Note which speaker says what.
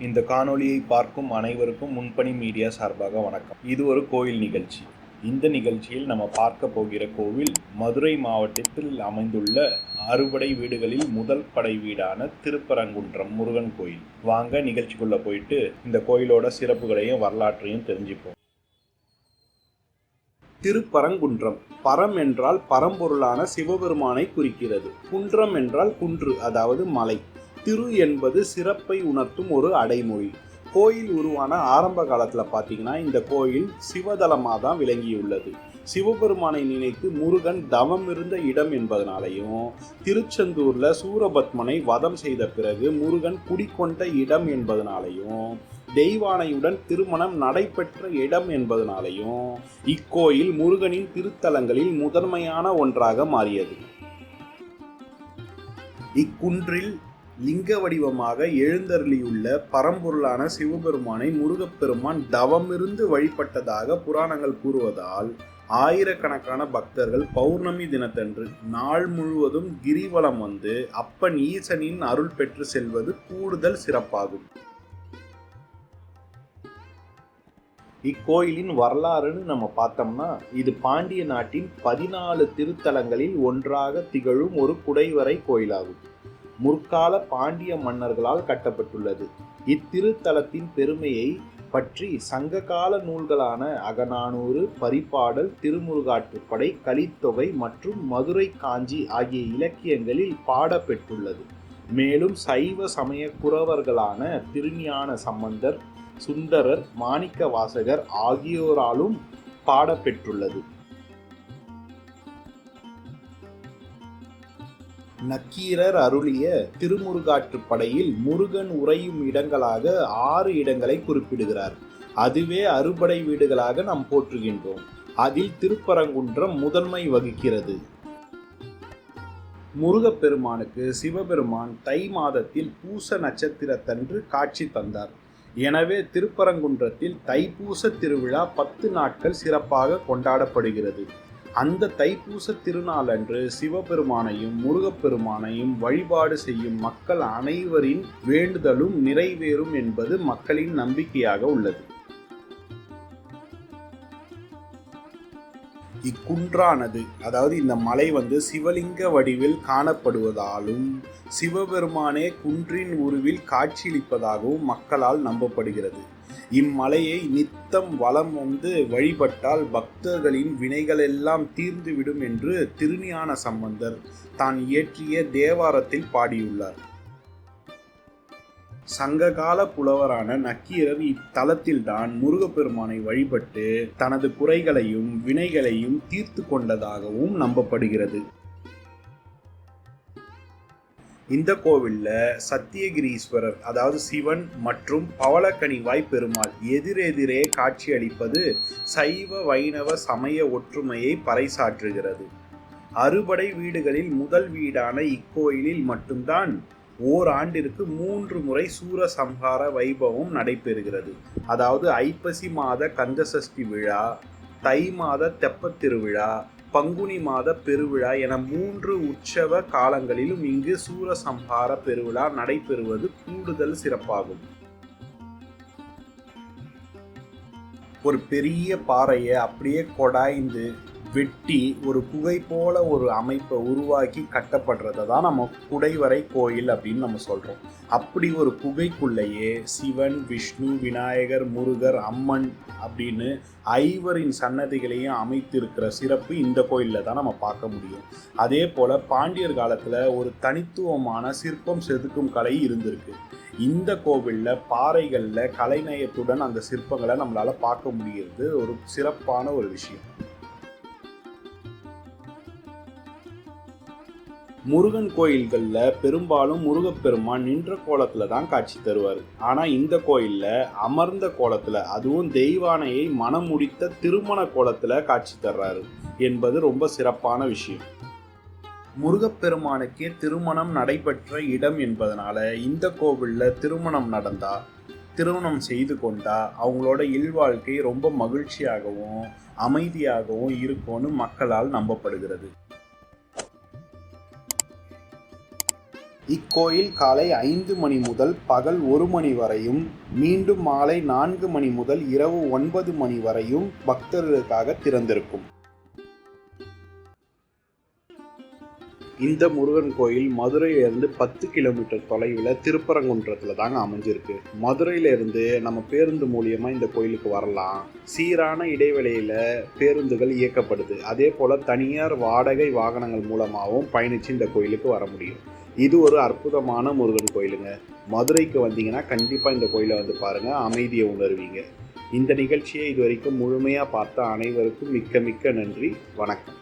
Speaker 1: இந்த காணொளியை பார்க்கும் அனைவருக்கும் முன்பணி மீடியா சார்பாக வணக்கம். இது ஒரு கோயில் நிகழ்ச்சி. இந்த நிகழ்ச்சியில் நம்ம பார்க்க போகிற கோவில் மதுரை மாவட்டத்தில் அமைந்துள்ள அறுபடை வீடுகளில் முதல் படை வீடான திருப்பரங்குன்றம் முருகன் கோயில். வாங்க நிகழ்ச்சிக்குள்ள போயிட்டு இந்த கோயிலோட சிறப்புகளையும் வரலாற்றையும் தெரிஞ்சுப்போம். திருப்பரங்குன்றம் பரம் என்றால் பரம்பொருளான சிவபெருமானை குறிக்கிறது. குன்றம் என்றால் குன்று, அதாவது மலை. திரு என்பது சிறப்பை உணர்த்தும் ஒரு அடைமொழி. கோயில் உருவான ஆரம்ப காலத்தில் பார்த்தீங்கன்னா இந்த கோயில் சிவதலமாக தான் விளங்கியுள்ளது. சிவபெருமானை நினைத்து முருகன் தவம் இருந்த இடம் என்பதனாலையும், திருச்செந்தூர்ல சூரபத்மனை வதம் செய்த பிறகு முருகன் குடிக்கொண்ட இடம் என்பதனாலையும், தெய்வானையுடன் திருமணம் நடைபெற்ற இடம் என்பதனாலையும் இக்கோயில் முருகனின் திருத்தலங்களில் முதன்மையான ஒன்றாக மாறியது. இக்குன்றில் லிங்க வடிவமாக எழுந்தருளியுள்ள பரம்பொருளான சிவபெருமானை முருகப்பெருமான் தவமிருந்து வழிபட்டதாக புராணங்கள் கூறுவதால் ஆயிரக்கணக்கான பக்தர்கள் பௌர்ணமி தினத்தன்று நாள் முழுவதும் கிரிவலம் வந்து அப்பன் ஈசனின் அருள் பெற்று செல்வது கூடுதல் சிறப்பாகும். இக்கோயிலின் வரலாறுன்னு நம்ம பார்த்தோம்னா, இது பாண்டிய நாட்டின் 14 திருத்தலங்களில் ஒன்றாக திகழும் ஒரு குடைவரை கோயிலாகும். முற்கால பாண்டிய மன்னர்களால் கட்டப்பட்டுள்ளது. இத்திருத்தலத்தின் பெருமையை பற்றி சங்ககால நூல்களான அகநானூறு, பரிபாடல், திருமுருகாற்றுப்படை, கலித்தொகை மற்றும் மதுரை காஞ்சி ஆகிய இலக்கியங்களில் பாடப்பெற்றுள்ளது. மேலும் சைவ சமய குரவர்களான திருஞான சம்பந்தர், சுந்தரர், மாணிக்க வாசகர் ஆகியோராலும் பாடப்பெற்றுள்ளது. நக்கீரர் அருளிய திருமுருகாற்றுப்படையில் முருகன் உறையும் இடங்களாக 6 இடங்களை குறிப்பிடுகிறார். அதுவே அறுபடை வீடுகளாக நாம் போற்றுகின்றோம். அதில் திருப்பரங்குன்றம் முதன்மை வகிக்கிறது. முருகப்பெருமானுக்கு சிவபெருமான் தை மாதத்தில் பூச நட்சத்திரத்தன்று காட்சி தந்தார். எனவே திருப்பரங்குன்றத்தில் தைப்பூச திருவிழா 10 நாட்கள் சிறப்பாக கொண்டாடப்படுகிறது. அந்த தைப்பூச திருநாளன்று சிவபெருமானையும் முருகப்பெருமானையும் வழிபாடு செய்யும் மக்கள் அனைவரின் வேண்டுதலும் நிறைவேறும் என்பது மக்களின் நம்பிக்கையாக உள்ளது. இக்குன்றானது, அதாவது இந்த மலை சிவலிங்க வடிவில் காணப்படுவதாலும் சிவபெருமானே குன்றின் உருவில் காட்சியளிப்பதாகவும் மக்களால் நம்பப்படுகிறது. இம்மலையை நித்தம் வலம் வழிபட்டால் பக்தர்களின் வினைகளெல்லாம் தீர்ந்துவிடும் என்று திருஞான சம்பந்தர் தான் இயற்றிய தேவாரத்தில் பாடியுள்ளார். சங்ககால புலவரான நக்கீரர் இத்தலத்தில்தான் முருகப்பெருமானை வழிபட்டு தனது குறைகளையும் வினைகளையும் தீர்த்து கொண்டதாகவும் நம்பப்படுகிறது. இந்த கோவில்ல சத்தியகிரீஸ்வரர், அதாவது சிவன் மற்றும் பவளக்கனிவாய் பெருமாள் எதிரெதிரே காட்சியளிப்பது சைவ வைணவ சமய ஒற்றுமையை பறைசாற்றுகிறது. அறுபடை வீடுகளில் முதல் வீடான இக்கோயிலில் மட்டும்தான் ஓராண்டிற்கு 3 முறை சூரசம்ஹார வைபவம் நடைபெறுகிறது. அதாவது ஐப்பசி மாத கந்தசஷ்டி விழா, தை மாத தெப்பத் திருவிழா, பங்குனி மாத பெருவிழா என 3 உற்சவ காலங்களிலும் இங்கு சூரசம்ஹார பெருவிழா நடைபெறுவது கூடுதல் சிறப்பாகும். ஒரு பெரிய பாறையை அப்படியே கொடாய்ந்து வெட்டி ஒரு குகை போல ஒரு அமைப்பை உருவாக்கி கட்டப்படுறதை தான் நம்ம குடைவரை கோயில் அப்படின்னு நம்ம சொல்கிறோம். அப்படி ஒரு குகைக்குள்ளேயே சிவன், விஷ்ணு, விநாயகர், முருகர், அம்மன் அப்படின்னு 5 சன்னதிகளையும் அமைத்திருக்கிற சிறப்பு இந்த கோயிலில் தான் நம்ம பார்க்க முடியும். அதே போல் பாண்டியர் காலத்தில் ஒரு தனித்துவமான சிற்பம் செதுக்கும் கலை இருந்திருக்கு. இந்த கோவிலில் பாறைகளில் கலைநயத்துடன் அந்த சிற்பங்களை நம்மளால் பார்க்க முடிகிறது. ஒரு சிறப்பான ஒரு விஷயம். முருகன் கோயில்களில் பெரும்பாலும் முருகப்பெருமான் நின்ற கோலத்தில் தான் காட்சி தருவார். ஆனால் இந்த கோயிலில் அமர்ந்த கோலத்தில், அதுவும் தெய்வானையை மனம் முடித்த திருமண கோலத்தில் காட்சி தர்றாரு என்பது ரொம்ப சிறப்பான விஷயம். முருகப்பெருமானுக்கே திருமணம் நடைபெற்ற இடம் என்பதனால இந்த கோவிலில் திருமணம் செய்து கொண்டா அவங்களோட இல்வாழ்க்கை ரொம்ப மகிழ்ச்சியாகவும் அமைதியாகவும் இருக்கும்னு மக்களால் நம்பப்படுகிறது. இக்கோயில் காலை 5 மணி முதல் பகல் 1 மணி வரையும், மீண்டும் மாலை 4 மணி முதல் இரவு 9 மணி வரையும் பக்தர்களுக்காக திறந்திருக்கும். இந்த முருகன் கோயில் மதுரையிலிருந்து 10 கிலோமீட்டர் தொலைவில் திருப்பரங்குன்றத்தில் தாங்க அமைஞ்சிருக்கு. மதுரையிலிருந்து நம்ம பேருந்து மூலியமாக இந்த கோயிலுக்கு வரலாம். சீரான இடைவெளியில் பேருந்துகள் இயக்கப்படுது. அதே போல் தனியார் வாடகை வாகனங்கள் மூலமாகவும் பயணித்து இந்த கோயிலுக்கு வர முடியும். இது ஒரு அற்புதமான முருகன் கோயிலுங்க. மதுரைக்கு வந்தீங்கன்னா கண்டிப்பாக இந்த கோயிலை வந்து பாருங்கள், அமைதியை உணர்வீங்க. இந்த நிகழ்ச்சியை இதுவரைக்கும் முழுமையாக பார்த்த அனைவருக்கும் மிக்க மிக்க நன்றி. வணக்கம்.